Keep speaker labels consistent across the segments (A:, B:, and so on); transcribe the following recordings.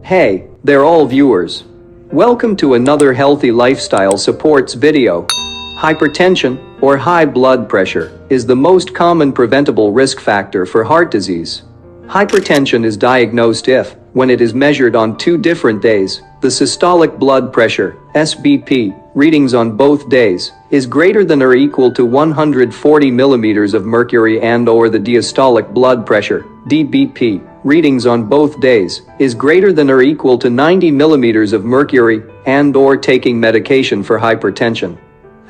A: Hey, there all viewers. Welcome to another healthy lifestyle supports video. Hypertension, or high blood pressure, is the most common preventable risk factor for heart disease. Hypertension is diagnosed if, when it is measured on 2 different days, the systolic blood pressure, SBP, readings on both days, is greater than or equal to 140 millimeters of mercury and/or the diastolic blood pressure, DBP, readings on both days, is greater than or equal to 90 millimeters of mercury and/or taking medication for hypertension.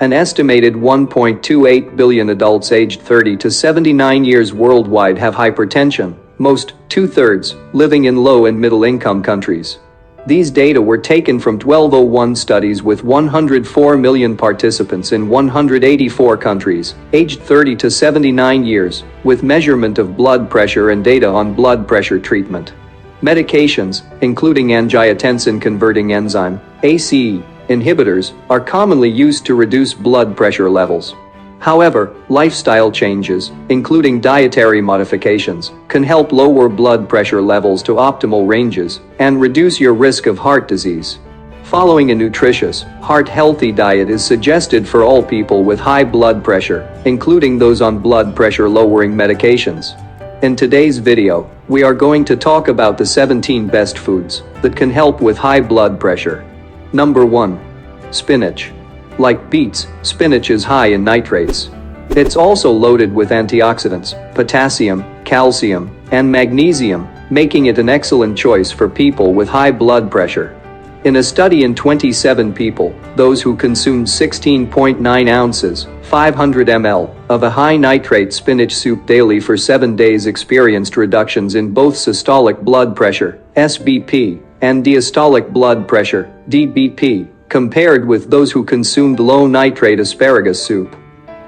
A: An estimated 1.28 billion adults aged 30 to 79 years worldwide have hypertension, most, 2/3, living in low and middle income countries. These data were taken from 1201 studies with 104 million participants in 184 countries, aged 30 to 79 years, with measurement of blood pressure and data on blood pressure treatment. Medications, including angiotensin-converting enzyme, ACE, inhibitors, are commonly used to reduce blood pressure levels. However, lifestyle changes, including dietary modifications, can help lower blood pressure levels to optimal ranges and reduce your risk of heart disease. Following a nutritious, heart-healthy diet is suggested for all people with high blood pressure, including those on blood pressure-lowering medications. In today's video, we are going to talk about the 17 best foods that can help with high blood pressure. Number 1. Spinach. Like beets, spinach is high in nitrates. It's also loaded with antioxidants, potassium, calcium, and magnesium, making it an excellent choice for people with high blood pressure. In a study in 27 people, those who consumed 16.9 ounces, 500 ml, of a high nitrate spinach soup daily for 7 days experienced reductions in both systolic blood pressure, SBP, and diastolic blood pressure, DBP, compared with those who consumed low-nitrate asparagus soup.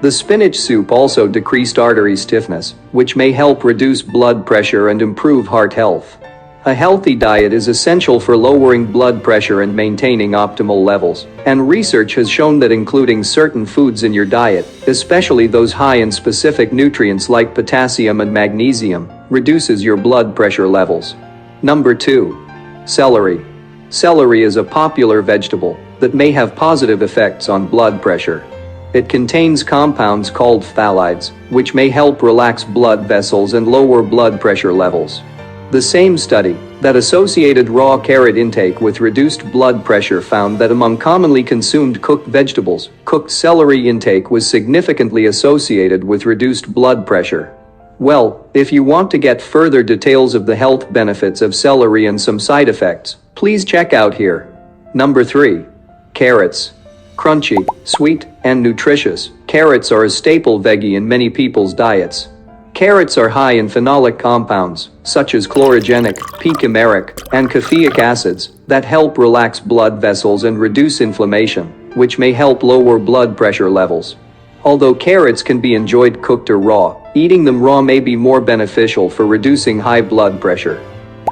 A: The spinach soup also decreased artery stiffness, which may help reduce blood pressure and improve heart health. A healthy diet is essential for lowering blood pressure and maintaining optimal levels, and research has shown that including certain foods in your diet, especially those high in specific nutrients like potassium and magnesium, reduces your blood pressure levels. Number 2. Celery. Celery is a popular vegetable that may have positive effects on blood pressure. It contains compounds called phthalides, which may help relax blood vessels and lower blood pressure levels. The same study that associated raw carrot intake with reduced blood pressure found that among commonly consumed cooked vegetables, cooked celery intake was significantly associated with reduced blood pressure. Well, if you want to get further details of the health benefits of celery and some side effects, please check out here. Number 3. Carrots. Crunchy, sweet, and nutritious, carrots are a staple veggie in many people's diets. Carrots are high in phenolic compounds, such as chlorogenic, picoumeric, and caffeic acids, that help relax blood vessels and reduce inflammation, which may help lower blood pressure levels. Although carrots can be enjoyed cooked or raw, eating them raw may be more beneficial for reducing high blood pressure.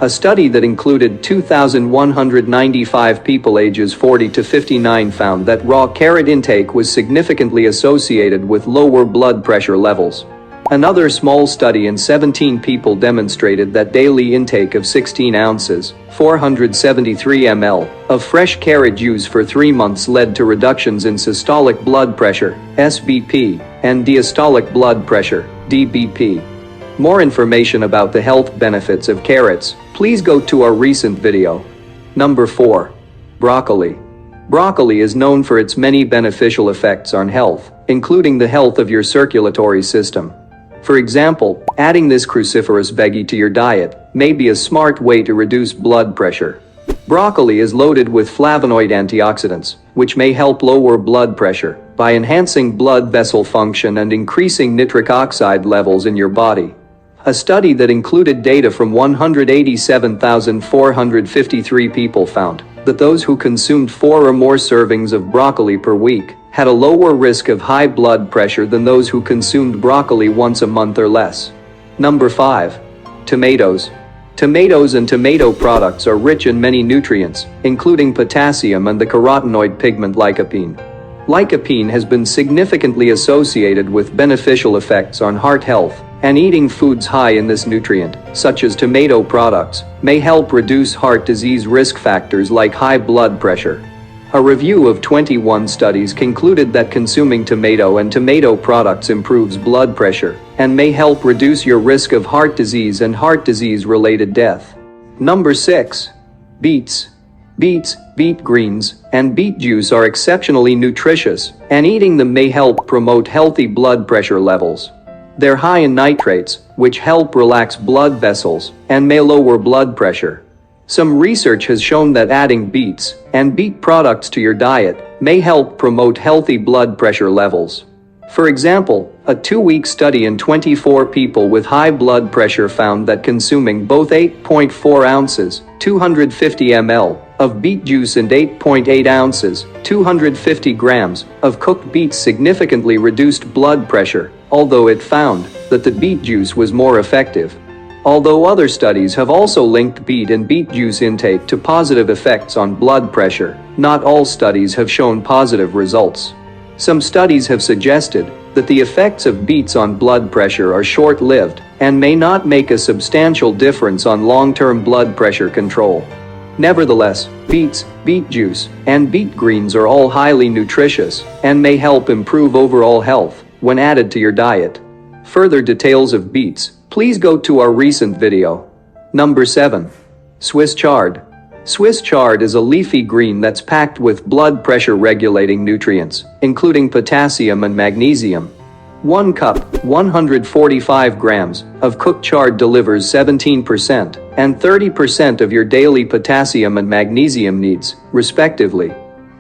A: A study that included 2,195 people ages 40 to 59 found that raw carrot intake was significantly associated with lower blood pressure levels. Another small study in 17 people demonstrated that daily intake of 16 ounces, 473 ml, of fresh carrot juice for 3 months led to reductions in systolic blood pressure, SBP, and diastolic blood pressure, DBP. More information about the health benefits of carrots, please go to our recent video. Number 4. Broccoli. Broccoli is known for its many beneficial effects on health, including the health of your circulatory system. For example, adding this cruciferous veggie to your diet may be a smart way to reduce blood pressure. Broccoli is loaded with flavonoid antioxidants, which may help lower blood pressure by enhancing blood vessel function and increasing nitric oxide levels in your body. A study that included data from 187,453 people found that those who consumed 4 or more servings of broccoli per week had a lower risk of high blood pressure than those who consumed broccoli once a month or less. Number 5. Tomatoes. Tomatoes and tomato products are rich in many nutrients, including potassium and the carotenoid pigment lycopene. Lycopene has been significantly associated with beneficial effects on heart health and eating foods high in this nutrient, such as tomato products, may help reduce heart disease risk factors like high blood pressure. A review of 21 studies concluded that consuming tomato and tomato products improves blood pressure and may help reduce your risk of heart disease and heart disease-related death. Number 6. Beets. Beets, beet greens, and beet juice are exceptionally nutritious, and eating them may help promote healthy blood pressure levels. They're high in nitrates, which help relax blood vessels and may lower blood pressure. Some research has shown that adding beets and beet products to your diet may help promote healthy blood pressure levels. For example, a 2-week study in 24 people with high blood pressure found that consuming both 8.4 ounces, 250 ml, of beet juice and 8.8 ounces, 250 grams, of cooked beets significantly reduced blood pressure, although it found that the beet juice was more effective. Although other studies have also linked beet and beet juice intake to positive effects on blood pressure, not all studies have shown positive results. Some studies have suggested that the effects of beets on blood pressure are short-lived and may not make a substantial difference on long-term blood pressure control. Nevertheless, beets, beet juice, and beet greens are all highly nutritious and may help improve overall health when added to your diet. Further details of beets, please go to our recent video. Number 7. Swiss chard. Swiss chard is a leafy green that's packed with blood pressure regulating nutrients, including potassium and magnesium. 1 cup, 145 grams, of cooked chard delivers 17% and 30% of your daily potassium and magnesium needs, respectively.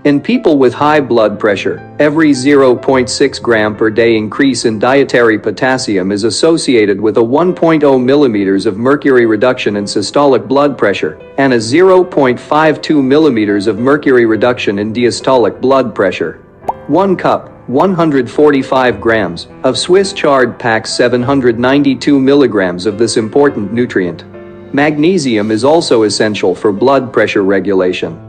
A: In people with high blood pressure, every 0.6 gram per day increase in dietary potassium is associated with a 1.0 millimeters of mercury reduction in systolic blood pressure and a 0.52 millimeters of mercury reduction in diastolic blood pressure. 1 cup, 145 grams, of Swiss chard packs 792 milligrams of this important nutrient. Magnesium is also essential for blood pressure regulation.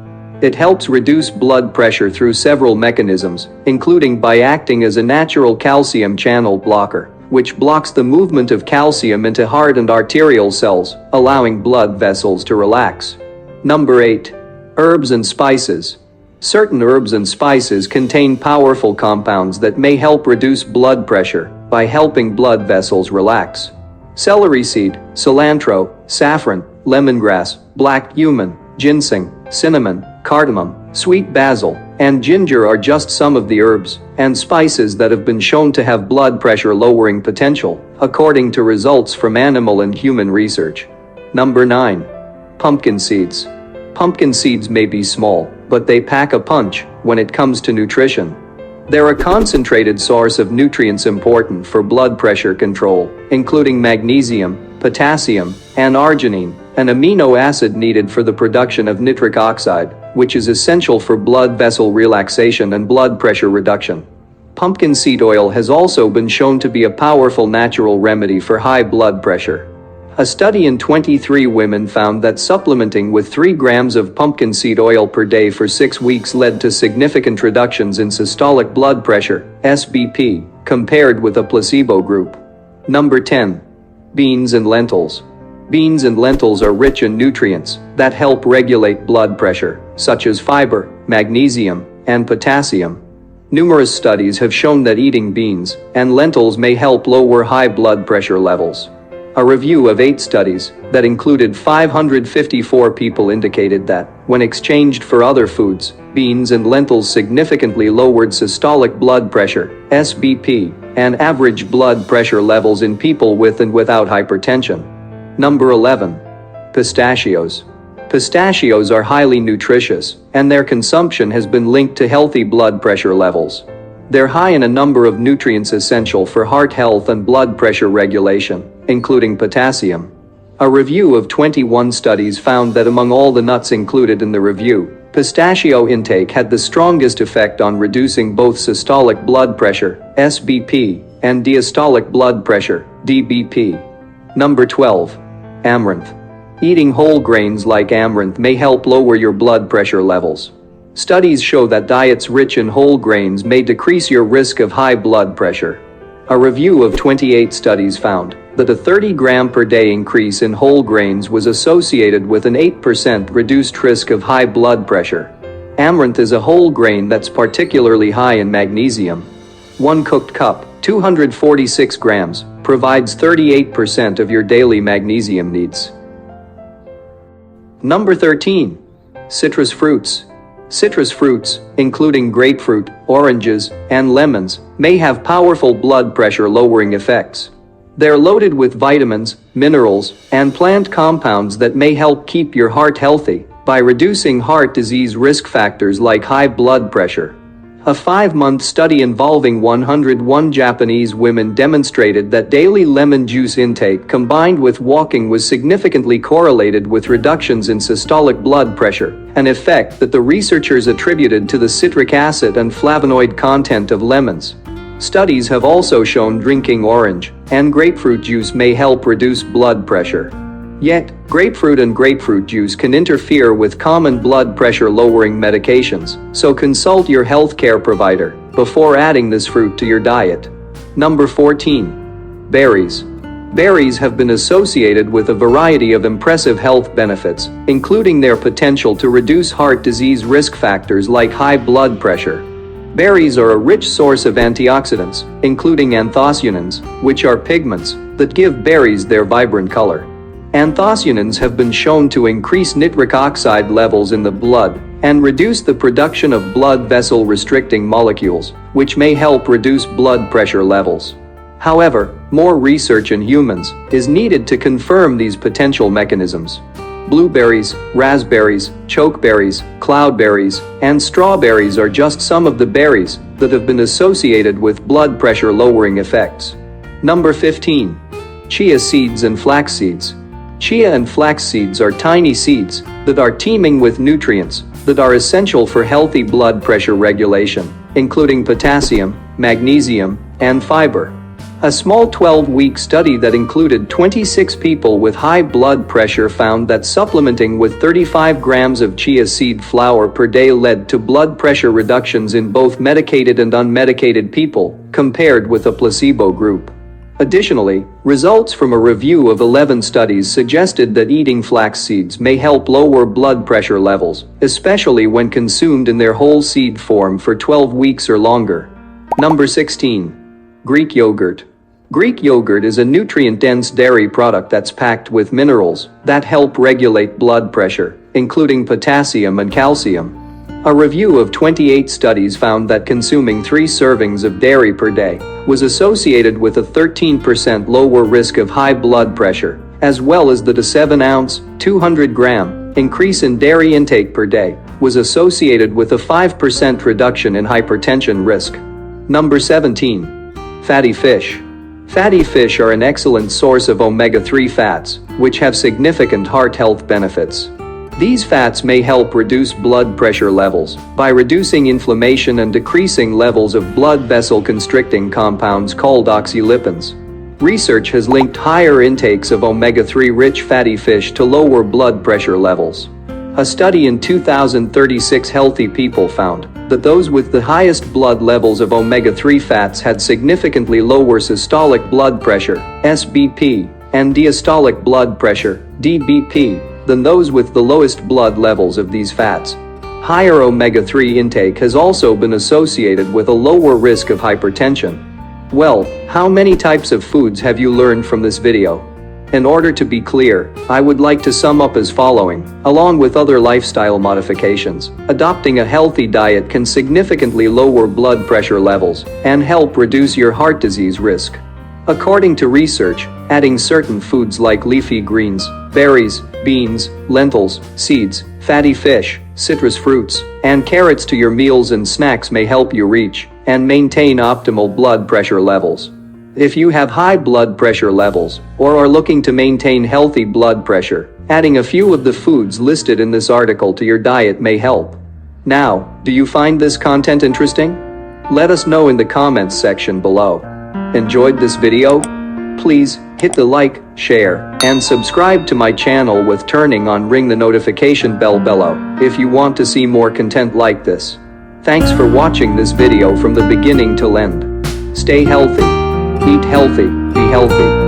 A: It helps reduce blood pressure through several mechanisms, including by acting as a natural calcium channel blocker, which blocks the movement of calcium into heart and arterial cells, allowing blood vessels to relax. Number 8. Herbs and spices. Certain herbs and spices contain powerful compounds that may help reduce blood pressure by helping blood vessels relax. Celery seed, cilantro, saffron, lemongrass, black cumin, ginseng, cinnamon, cardamom, sweet basil, and ginger are just some of the herbs and spices that have been shown to have blood pressure lowering potential, according to results from animal and human research. Number 9. Pumpkin seeds. Pumpkin seeds may be small, but they pack a punch when it comes to nutrition. They're a concentrated source of nutrients important for blood pressure control, including magnesium, potassium, and arginine, an amino acid needed for the production of nitric oxide, which is essential for blood vessel relaxation and blood pressure reduction. Pumpkin seed oil has also been shown to be a powerful natural remedy for high blood pressure. A study in 23 women found that supplementing with 3 grams of pumpkin seed oil per day for 6 weeks led to significant reductions in systolic blood pressure, SBP, compared with a placebo group. Number 10. Beans and lentils. Beans and lentils are rich in nutrients that help regulate blood pressure, such as fiber, magnesium, and potassium. Numerous studies have shown that eating beans and lentils may help lower high blood pressure levels. A review of 8 studies that included 554 people indicated that, when exchanged for other foods, beans and lentils significantly lowered systolic blood pressure, SBP, and average blood pressure levels in people with and without hypertension. Number 11. Pistachios. Pistachios are highly nutritious, and their consumption has been linked to healthy blood pressure levels. They're high in a number of nutrients essential for heart health and blood pressure regulation, including potassium. A review of 21 studies found that among all the nuts included in the review, pistachio intake had the strongest effect on reducing both systolic blood pressure, SBP, and diastolic blood pressure, DBP. Number 12. Amaranth. Eating whole grains like amaranth may help lower your blood pressure levels. Studies show that diets rich in whole grains may decrease your risk of high blood pressure. A review of 28 studies found that a 30 gram per day increase in whole grains was associated with an 8% reduced risk of high blood pressure. Amaranth is a whole grain that's particularly high in magnesium. 1 cooked cup, 246 grams, provides 38% of your daily magnesium needs. Number 13. Citrus fruits. Citrus fruits, including grapefruit, oranges, and lemons, may have powerful blood pressure lowering effects. They're loaded with vitamins, minerals, and plant compounds that may help keep your heart healthy by reducing heart disease risk factors like high blood pressure. A 5-month study involving 101 Japanese women demonstrated that daily lemon juice intake combined with walking was significantly correlated with reductions in systolic blood pressure, an effect that the researchers attributed to the citric acid and flavonoid content of lemons. Studies have also shown drinking orange and grapefruit juice may help reduce blood pressure. Yet, grapefruit and grapefruit juice can interfere with common blood pressure lowering medications, so consult your healthcare provider before adding this fruit to your diet. Number 14. Berries. Berries have been associated with a variety of impressive health benefits, including their potential to reduce heart disease risk factors like high blood pressure. Berries are a rich source of antioxidants, including anthocyanins, which are pigments that give berries their vibrant color. Anthocyanins have been shown to increase nitric oxide levels in the blood and reduce the production of blood vessel restricting molecules, which may help reduce blood pressure levels. However, more research in humans is needed to confirm these potential mechanisms. Blueberries, raspberries, chokeberries, cloudberries, and strawberries are just some of the berries that have been associated with blood pressure lowering effects. Number 15. Chia seeds and flax seeds. Chia and flax seeds are tiny seeds that are teeming with nutrients that are essential for healthy blood pressure regulation, including potassium, magnesium, and fiber. A small 12-week study that included 26 people with high blood pressure found that supplementing with 35 grams of chia seed flour per day led to blood pressure reductions in both medicated and unmedicated people, compared with a placebo group. Additionally, results from a review of 11 studies suggested that eating flax seeds may help lower blood pressure levels, especially when consumed in their whole seed form for 12 weeks or longer. Number 16. Greek yogurt. Greek yogurt is a nutrient-dense dairy product that's packed with minerals that help regulate blood pressure, including potassium and calcium. A review of 28 studies found that consuming 3 servings of dairy per day was associated with a 13% lower risk of high blood pressure, as well as that a 7-ounce, 200-gram increase in dairy intake per day was associated with a 5% reduction in hypertension risk. Number 17. Fatty fish. Fatty fish are an excellent source of omega-3 fats, which have significant heart health benefits. These fats may help reduce blood pressure levels by reducing inflammation and decreasing levels of blood vessel constricting compounds called oxylipins. Research has linked higher intakes of omega-3 rich fatty fish to lower blood pressure levels. A study in 2,036 healthy people found that those with the highest blood levels of omega-3 fats had significantly lower systolic blood pressure, SBP, and diastolic blood pressure, DBP, than those with the lowest blood levels of these fats. Higher omega-3 intake has also been associated with a lower risk of hypertension. Well, how many types of foods have you learned from this video? In order to be clear, I would like to sum up as following. Along with other lifestyle modifications, adopting a healthy diet can significantly lower blood pressure levels and help reduce your heart disease risk. According to research, adding certain foods like leafy greens, berries, beans, lentils, seeds, fatty fish, citrus fruits, and carrots to your meals and snacks may help you reach and maintain optimal blood pressure levels. If you have high blood pressure levels or are looking to maintain healthy blood pressure, adding a few of the foods listed in this article to your diet may help. Now, do you find this content interesting? Let us know in the comments section below. Enjoyed this video? Please hit the like, share, and subscribe to my channel with turning on ring the notification bell below if you want to see more content like this. Thanks for watching this video from the beginning till end. Stay healthy, eat healthy, be healthy.